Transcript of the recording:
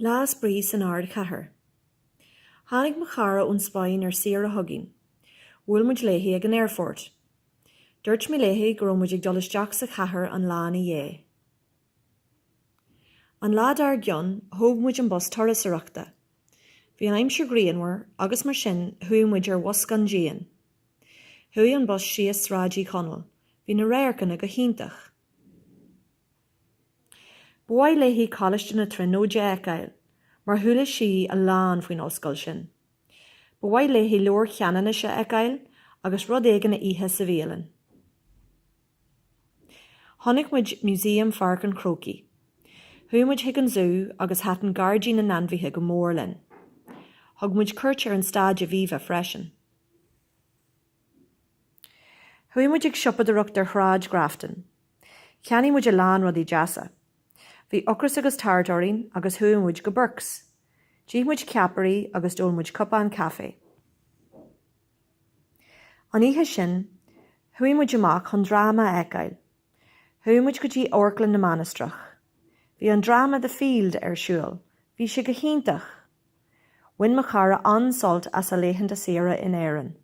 Spraoi San Ardchathair. Tháinig mo chara ón Spáinn ar siar a thugainn. Bhfuil muid léithe ag an airport. Dúirt mé léithe go raibh muid ag dul isteach sa chathair an lá na dhé. An lá dar gcionn, thóg muid an bus turasaireachta. Bhí an aimsir grianmhar agus mar sin thuaigh muid ar was gan déan. Thuaigh an bus síos ráidí conal. Bhí na réircanna go hiintach. Bhuaigh léithe cáiliste na tróide eiceil, mar thuailh sí a lán faoin ollscoil sin. Bhuaigh léithe leor cheannaine se eiceil agus rud éigeanna oíche sa bhéalann. Tháinig muid Muséum Pharc an Crocaí. Thuaigh muid hiag an zoo agus hat an gardí na nanmhaithe go mór linn. Thug muid cuirt ar an stáide bhíomha freisin. Thuaigh muid ag siopadaireacht ar thráid Grafton. Cheannaigh muid a lán rudaí deasa. Bhí ocras agus tartarín agus thuaigh muid go burcs. Díobh muid ceaparí agus dul muid cupán caifé. An oíche sin, thuaigh muid amach chun drama eiceil. Thuaigh muid go dtí orclann na manastrach. Bhí an drama The Field ar siúl. Bhí sé go hiintach. Bhain mo chara ansalt as a léithanta saoire in éireann.